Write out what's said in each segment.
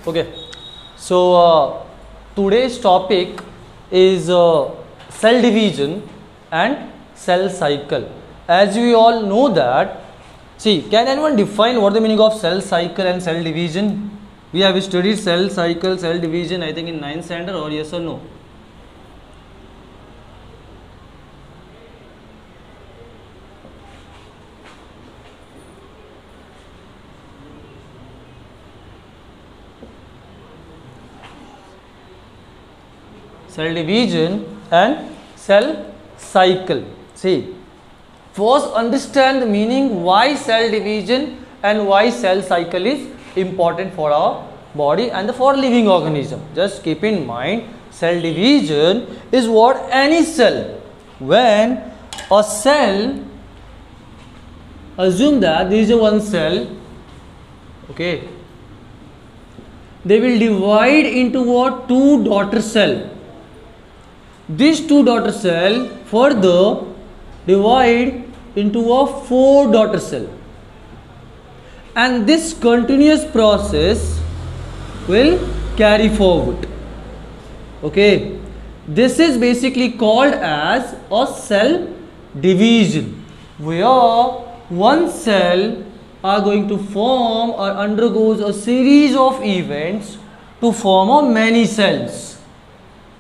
Okay, so today's topic is cell division and cell cycle. As we all know that, see, can anyone define what the meaning of cell cycle and cell division? We have studied cell cycle, cell division, I think in 9th standard, or yes or no? Cell division and cell cycle. See, first understand the meaning why cell division and why cell cycle is important for our body and for living organism. Just keep in mind, cell division is what any cell, when a cell, assume that there is a one cell, okay, they will divide into what? Two daughter cell. These two daughter cell further divide into a four daughter cell, and this continuous process will carry forward. Okay, this is basically called as a cell division, where one cell are going to form or undergoes a series of events to form a many cells.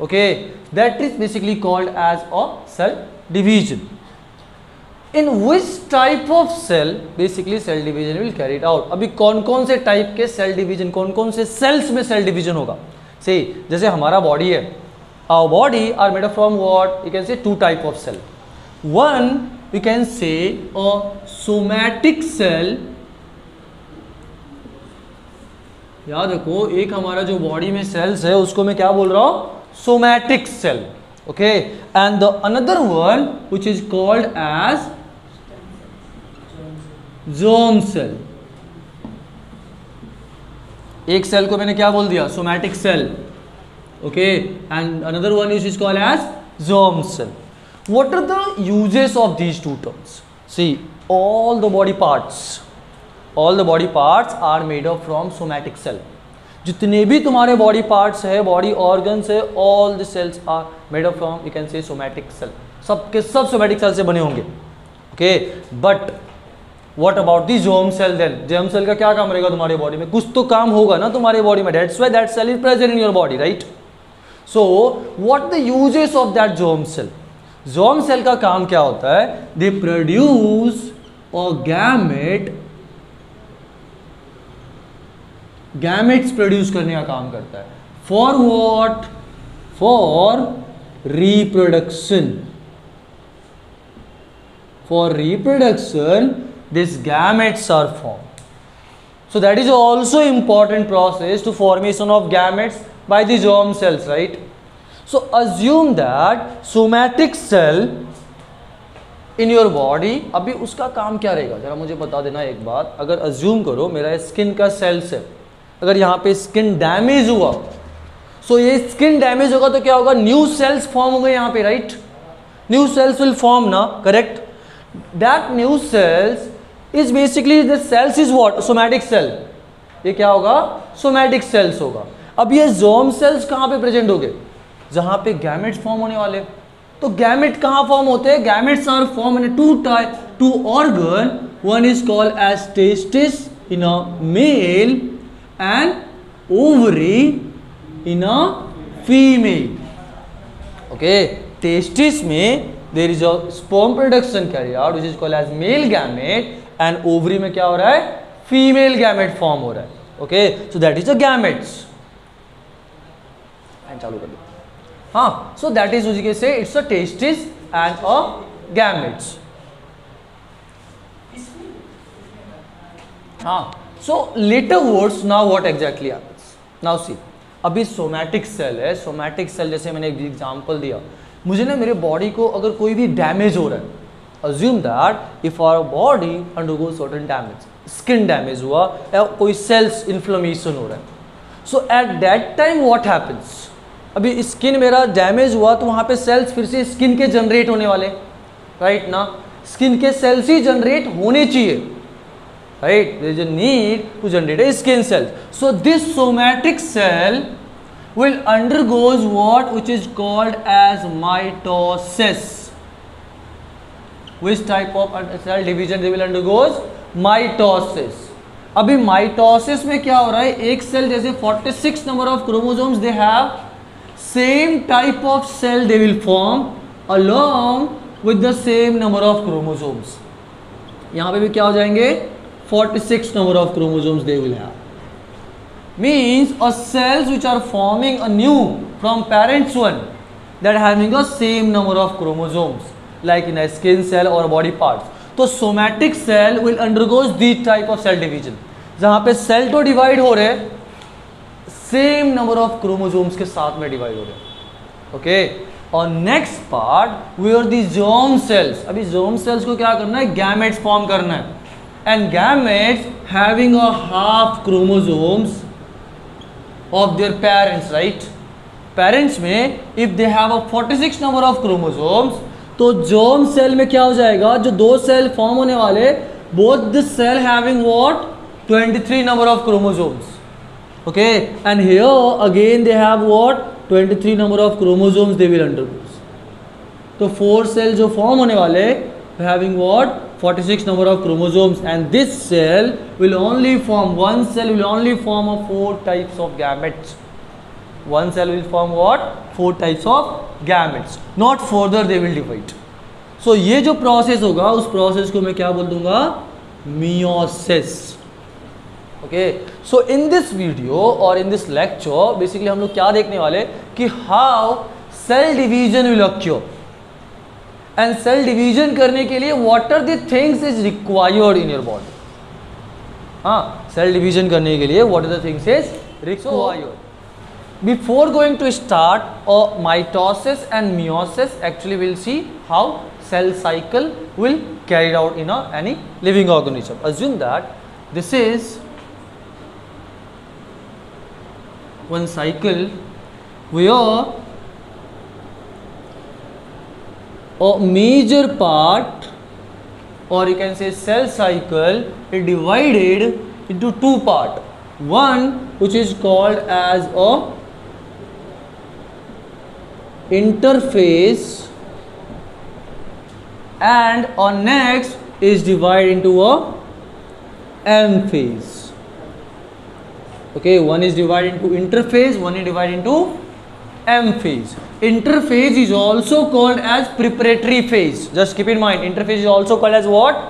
Okay, that is basically called as a cell division. In which type of cell basically cell division will carry it out? अभी कौन-कौन से type के cell division, कौन-कौन से sales में cell division होगा? See, जैसे हमारा बॉडी है, our body are made up from what? You can say two type of cell. One, we can say a somatic cell. याद रखो, एक हमारा जो बॉडी में सेल्स है उसको मैं क्या बोल रहा हूँ? Somatic cell. Okay, and the another one which is called as germ cell. एक सेल को मैंने क्या बोल दिया? Somatic cell. Okay, and another one is called as germ cell. What are the uses of these two terms? See, all the body parts are made up from somatic cell. जितने भी तुम्हारे body parts है, body organs है, all the cells are made up from, you can say somatic cell. सब के सब somatic cell से बने होंगे. Okay, but what about the germ cell then? Germ cell का क्या काम रहेगा तुम्हारे बॉडी में? कुछ तो काम होगा ना तुम्हारे बॉडी में. That's why that cell is present in your body, right? So what the uses of that germ cell? Germ cell का काम क्या होता है? They produce a gamete. Gametes produce करने का काम करता है. For what? For reproduction. For reproduction this gametes are form. So that is also important process to formation of gametes by the germ cells, right? So assume that somatic cell in your body. अभी उसका काम क्या रहेगा जरा मुझे बता देना एक बात. अगर अज्यूम करो मेरा स्किन का सेल्स है, अगर यहाँ पे स्किन डैमेज हुआ, सो ये स्किन डैमेज होगा तो क्या होगा? न्यू सेल्स फॉर्म होंगे यहाँ पे, right? New cells will form ना, correct? That new cells is basically the cells is what? Somatic cell. ये क्या होगा? सोमैटिक सेल्स होगा. अब ये जर्म सेल्स कहाँ पे प्रेजेंट होंगे? जहाँ पे गैमेट्स फॉर्म होने वाले. तो गैमेट कहाँ फॉर्म होते हैं? Gametes are form in two organ. One is called as testis in a male and ovary in a female. Okay, testis में there is a sperm production carry out which is called as male gamete, and ovary में क्या हो रहा है? Female gamete form हो रहा है. Okay, so that is the gametes. चालू कर दो. हाँ, so that is you can say it's a testis and a gametes. हाँ. So later words, now what exactly happens? Now see, अभी सोमैटिक सेल है. सोमैटिक सेल जैसे मैंने एक एग्जांपल दिया, मुझे ना मेरे बॉडी को अगर कोई भी डैमेज हो रहा है, assume that if our body undergoes certain damage, skin damage हुआ या कोई सेल्स इन्फ्लेमेशन हो रहा है, so at that time what happens? अभी स्किन मेरा डैमेज हुआ तो वहाँ पे सेल्स फिर से स्किन के जनरेट होने वाले. राइट ना, स्किन के सेल्स ही जनरेट होने चाहिए, right, there is a need to generate a skin cells. So this somatic cell will undergoes what which is called as mitosis. Which type of cell division they will undergoes? Mitosis. अभी mitosis में क्या हो रहा है, एक cell जैसे 46 number of chromosomes they have, same type of cell they will form along with the same number of chromosomes. यहां पे भी क्या हो जाएंगे, 46 number of chromosomes they will have. Means a cells which are forming a new from parents one that having a same number of chromosomes like in a skin cell or body parts. तो somatic cell will undergoes these type of cell division, जहाँ पे cell तो divide हो रहे same number of chromosomes के साथ में divide हो रहे. ओके, और next part where the germ cells. अभी जर्म सेल्स को क्या करना है, गैमेट्स फॉर्म करना है. And gametes having a half chromosomes of their parents, right? Parents में if they have a 46 number of chromosomes, तो germ cell में क्या हो जाएगा, जो दो सेल फॉर्म होने वाले, both the cell having what 23 number of chromosomes. Okay, and here again they have what 23 number of chromosomes they will undergo. तो 4 सेल जो फॉर्म होने वाले having what 46 number of chromosomes, and this cell will only form, one cell will only form of 4 types of gametes. One cell will form what 4 types of gametes, not further they will divide. So ये जो process होगा उस process को मैं क्या बोल दूंगा, meiosis. Okay, so in this video or in this lecture basically हम लोग क्या देखने वाले कि how cell division will occur. And cell division करने के लिए what are the things is required in your body. हाँ, सेल डिवीजन करने के लिए what are the things is required. Before going to start mitosis and meiosis, actually will see how cell cycle will carried out in any living organism. Assume that this is one cycle where a major part, or you can say cell cycle, is divided into two parts. One which is called as a interphase, and on next is divided into a M phase. Okay, one is divided into interphase, one is divided into M phase. Interphase is also called as preparatory phase. Just keep in mind, interphase is also called as what?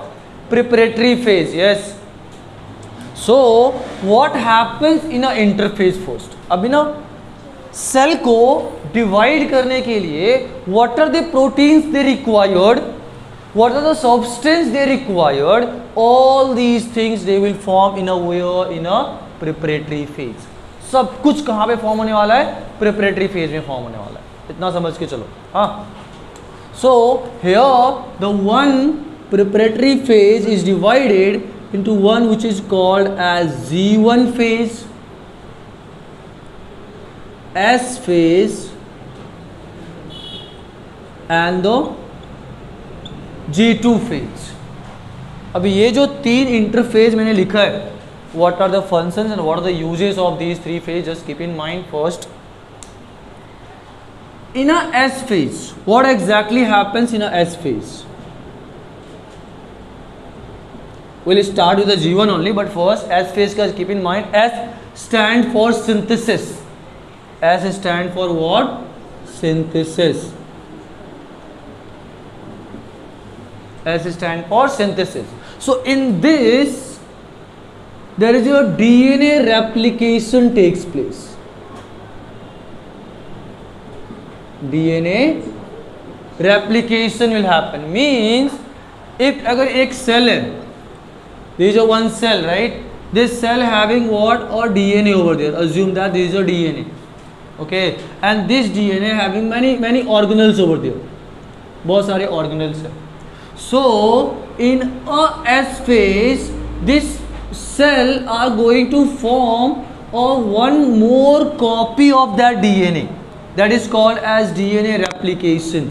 Preparatory phase. Yes. So what happens in a interphase first? अभी ना cell को divide करने के लिए what are the proteins they required, what are the substance they required, all these things they will form in a preparatory phase. सब कुछ कहाँ पे फॉर्म होने वाला है, प्रिपरेटरी फेज में फॉर्म होने वाला है. इतना समझ के चलो. हाँ, so here the one preparatory phase is divided into one which is called as G1 phase, S phase and the G2 phase. अभी ये जो तीन इंटरफेज मैंने लिखा है, what are the functions and what are the uses of these three phases, just keep in mind. First, in a S phase, what exactly happens in a S phase? We'll start with the G1 only, but first S phase, guys, keep in mind, S stand for synthesis. S stand for what? Synthesis. S stand for synthesis. So in this there is a DNA replication takes place. DNA replication will happen. Means if अगर एक cell है, there is a one cell, right? This cell having what? Or DNA over there. Assume that there is a DNA. Okay, and this DNA having many organelles over there. बहुत सारे organelles है. So in a S phase, this cell are going to form one more copy of that DNA. That is called as DNA replication.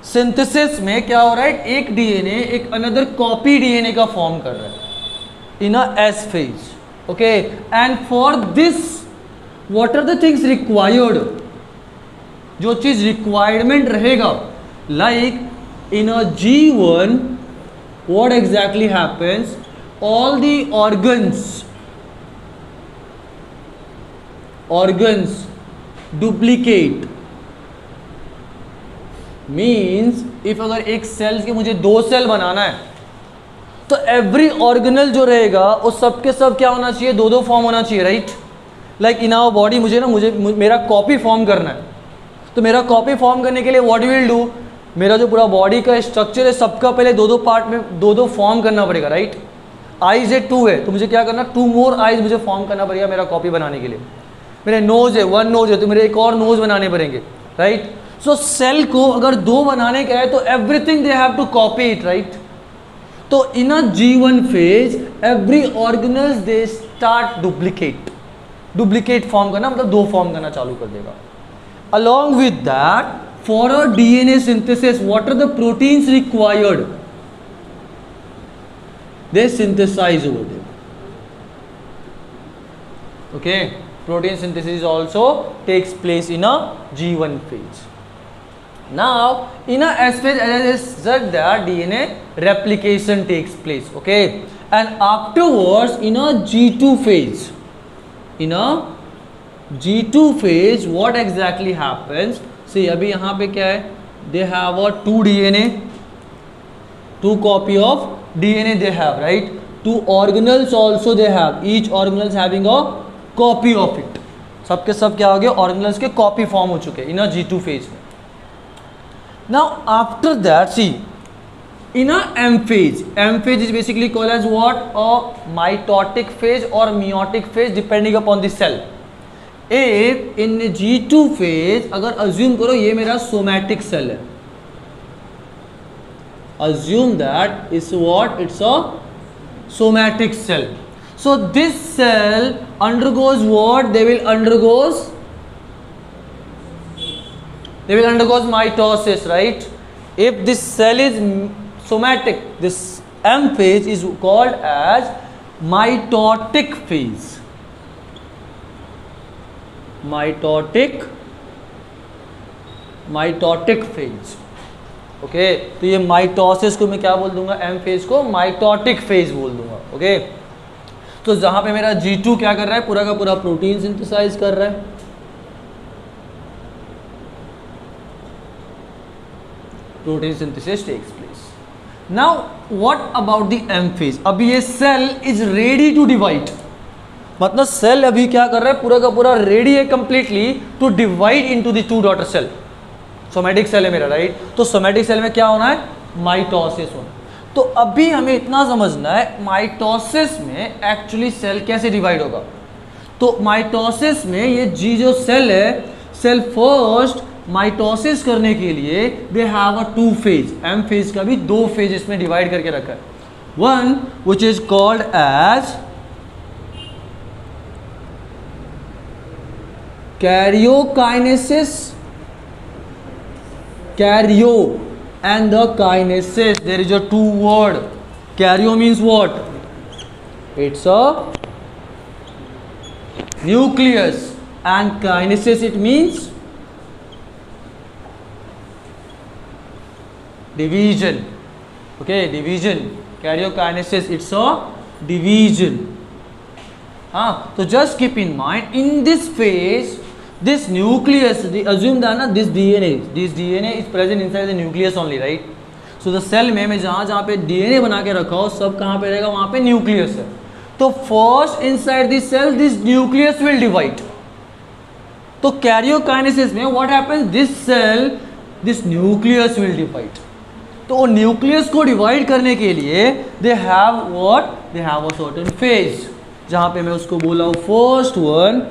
Synthesis में क्या हो रहा है, एक DNA एक अनदर कॉपी डीएनए का फॉर्म कर रहा है in a S phase. Okay, and for this what are the things required, जो चीज रिक्वायरमेंट रहेगा, like in a G1 what exactly happens, all the organs duplicate. Means if अगर एक cell के मुझे 2 सेल बनाना है तो एवरी ऑर्गेनल जो रहेगा वो सबके सब क्या होना चाहिए, 2 फॉर्म होना चाहिए, right. Like in our body मुझे मेरा कॉपी फॉर्म करना है, तो मेरा कॉपी फॉर्म करने के लिए व्हाट विल डू, मेरा जो पूरा बॉडी का स्ट्रक्चर है सबका पहले 2 पार्ट में 2 फॉर्म करना पड़ेगा, राइट. आईज है 2 है तो मुझे क्या करना, 2 मोर आईज मुझे फॉर्म करना पड़ेगा मेरा कॉपी बनाने के लिए. मेरे नोज है 1 नोज है तो मेरे एक और नोज बनाने पड़ेंगे, राइट. सो सेल को अगर 2 बनाने का है तो everything they have to copy it, right. तो in a G1 phase every organelles they start duplicate form करना, मतलब 2 फॉर्म करना चालू कर देगा. Along with that, for a DNA synthesis, what are the proteins required? They synthesize over there. Okay, protein synthesis also takes place in a G1 phase. Now, in a S phase, as I said, that DNA replication takes place. Okay, and afterwards, in a G2 phase, what exactly happens? See, अभी यहाँ पे क्या है, they have a 2 DNA, 2 copy of DNA they have, right. 2 organelles also they have, each organelles having a copy of it. सबके सब क्या हो गए, organelles के copy form हो चुके इन a G2 phase में. Now after that, see, in a M phase is basically called as what, a mitotic phase or meiotic phase depending upon the cell. एक इन G2 फेज अगर assume करो ये मेरा somatic cell है, assume that is what, it's a somatic cell. So this cell undergoes what, they will undergoes mitosis, right. If this cell is somatic, this M phase is called as mitotic phase. Mitotic phase. Okay, तो ये mitosis को मैं क्या बोल दूंगा, M phase को mitotic phase बोल दूंगा. ओके, तो जहां पे मेरा G2 क्या कर रहा है, पूरा का पूरा प्रोटीन सिंथेसाइज कर रहा है. Protein synthesis takes place. Now what about the M phase, अभी ये cell is ready to divide, मतलब सेल अभी क्या कर रहा है, पूरा का पूरा रेडी है completely to divide into the 2 daughter cell. Somatic cell है मेरा, राइट. तो सोमैटिक सेल में क्या होना है, माइटोसिस होना. तो अभी हमें इतना समझना है माइटोसिस में एक्चुअली सेल कैसे डिवाइड होगा. तो माइटोसिस में ये जी जो सेल है, सेल फर्स्ट माइटोसिस करने के लिए they have a 2 phase, M phase का भी 2 फेज इसमें डिवाइड करके रखा है. One which is called as karyokinesis, karyo and the kinesis, there is a 2 word. Karyo means what, it's a nucleus, and kinesis it means division. Okay, division, karyokinesis, it's a division. So just keep in mind, in this phase, this nucleus, assume that this DNA is present inside the nucleus only, right. So the cell में मैं जहाँ पे DNA बना के रखा हो, सब कहाँ पे रहेगा, वहाँ पे न्यूक्लियस है. तो first inside this cell this nucleus will divide. तो कैरियोकाइनेसिस में what happens, this cell this nucleus will divide. तो न्यूक्लियस को डिवाइड करने के लिए they have what, they have a certain phase, जहाँ पे मैं उसको बोला हूँ first one,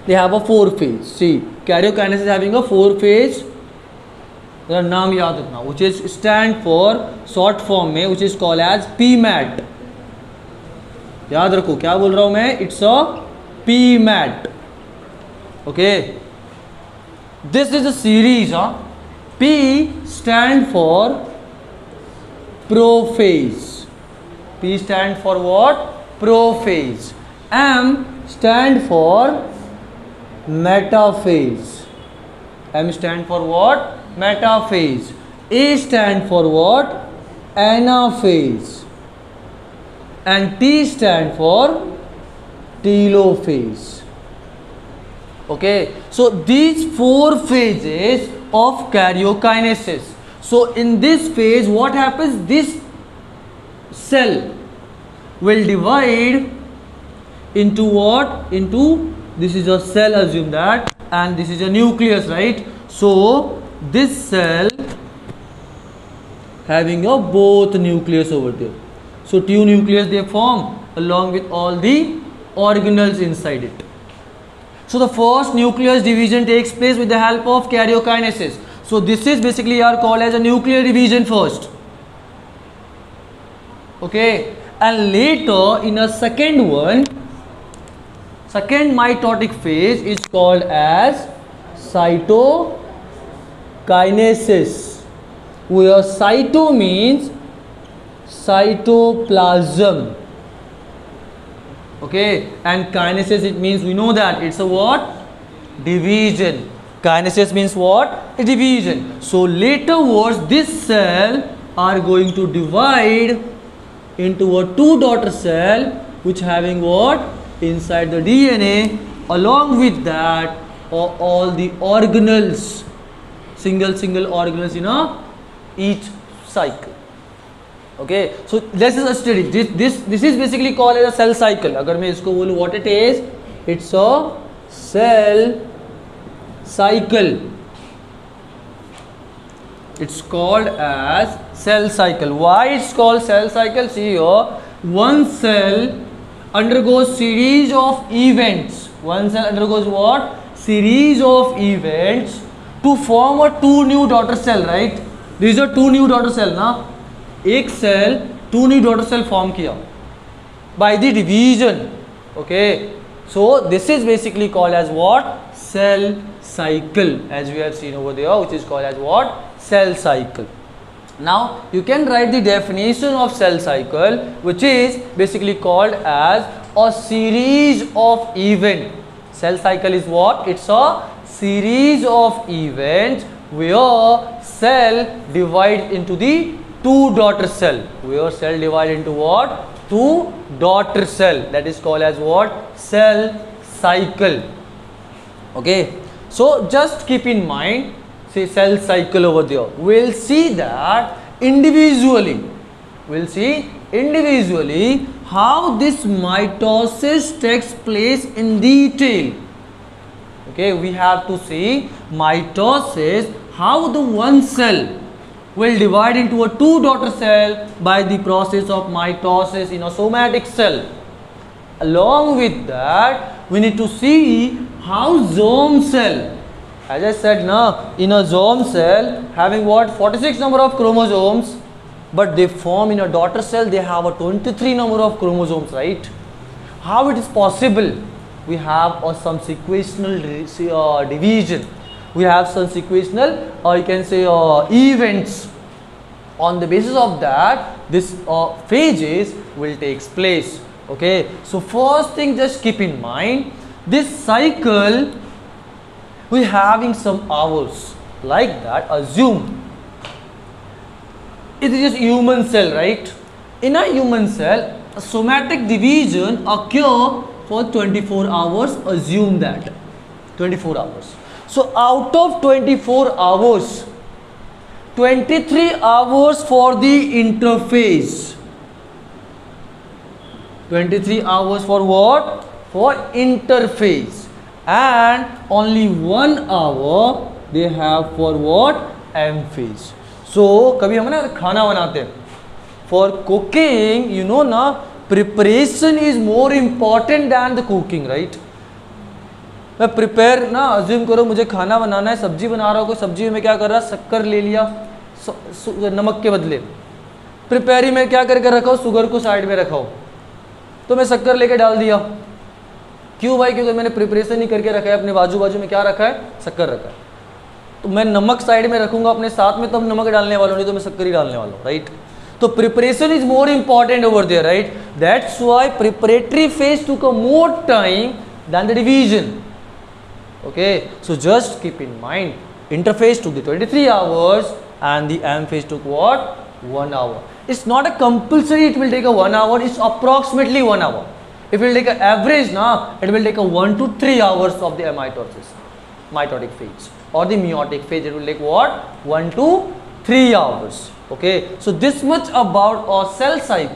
they have a 4 phase. See, karyokinesis having a 4 phase. जरा नाम याद रखना, which is stand for short form में which is called as PMAT. याद रखो क्या बोल रहा हूँ मैं, it's a PMAT. Okay, this is a series. P stand for prophase. P stand for what? Prophase. M stand for metaphase. M stand for what? Metaphase. A stand for what? Anaphase. And T stand for telophase. Okay, so these 4 phases of karyokinesis. So in this phase, what happens? This cell will divide into what? Into, this is a cell, assume that, and this is a nucleus, right? So this cell having a both nucleus over there. So 2 nucleus they form along with all the organelles inside it. So the first nucleus division takes place with the help of karyokinesis. So this is basically are called as a nuclear division first. Okay, and later in a second one, second mitotic phase is called as cytokinesis, where cyto means cytoplasm. Okay, and kinesis, it means, we know that it's a what? Division. Kinesis means what? A division. So later words, this cell are going to divide into a 2 daughter cell, which having what? Inside the DNA, along with that all the organelles, single organelles in a each cycle. Okay, so this is a study. This is basically called as a cell cycle. अगर मैं इसको बोलूँ what it is, it's a cell cycle. It's called as cell cycle. Why it's called cell cycle? See here, one cell undergoes series of events. One cell undergoes what? Series of events to form a 2 new daughter cell, right? These are 2 new daughter cell, ना? एक cell 2 new daughter cell form किया by the division. Okay, so this is basically called as what? Cell cycle, as we have seen over there, which is called as what? Cell cycle. Now you can write the definition of cell cycle, which is basically called as a series of events. Cell cycle is what? It's a series of events where cell divides into the 2 daughter cell. Where cell divide into what? 2 daughter cell. That is called as what? Cell cycle. Okay, so just keep in mind, say cell cycle over there. We'll see that individually. We'll see individually how this mitosis takes place in detail. Okay, we have to see mitosis, how the one cell will divide into a 2 daughter cell by the process of mitosis in a somatic cell. Along with that, we need to see how germ cell, as I said now, in a germ cell having what? 46 number of chromosomes, but they form in a daughter cell, they have a 23 number of chromosomes, right? How it is possible? We have some sequential division. We have some sequential, or you can say events. On the basis of that, this phases will take place. Okay, so first thing, just keep in mind, this cycle we having some hours like that. Assume it is just human cell, right? In a human cell, a somatic division occur for 24 hours. Assume that 24 hours. So out of 24 hours, 23 hours for the interphase. 23 hours for what? For interphase. And only 1 hour they have for what? M phase. So कभी हम ना खाना बनाते हैं, for cooking, you know ना, preparation is more important than the cooking, right? मैं prepare ना, assume करो मुझे खाना बनाना है, सब्जी बना रहा हूँ, कोई सब्जी में क्या कर रहा है, शक्कर ले लिया नमक के बदले, प्रिपेयरी में क्या करके रखा हो, शुगर को साइड में रखा हो, तो मैं शक्कर लेके डाल दिया. क्यों भाई? क्योंकि मैंने प्रिपरेशन नहीं करके रखा है, अपने बाजू बाजू में क्या रखा है? शक्कर रखा है. तो मैं नमक साइड में रखूंगा अपने साथ में, तब नमक डालने वाला हूँ, नहीं तो मैं शक्कर ही डालने वाला हूँ, राइट। तो preparation is more important over there, right. That's why preparatory phase took a more time than the revision. Okay, so just keep in mind interphase took the 23 hours and the M phase took what? 1 hour. It's not a compulsory it will take a 1 hour, it's approximately 1 hour. If you will take an average now, it will take a 1 to 3 hours of the mitosis, mitotic phase, or the meiotic phase. It will take what? 1 to 3 hours. Okay, so this much about our cell cycle.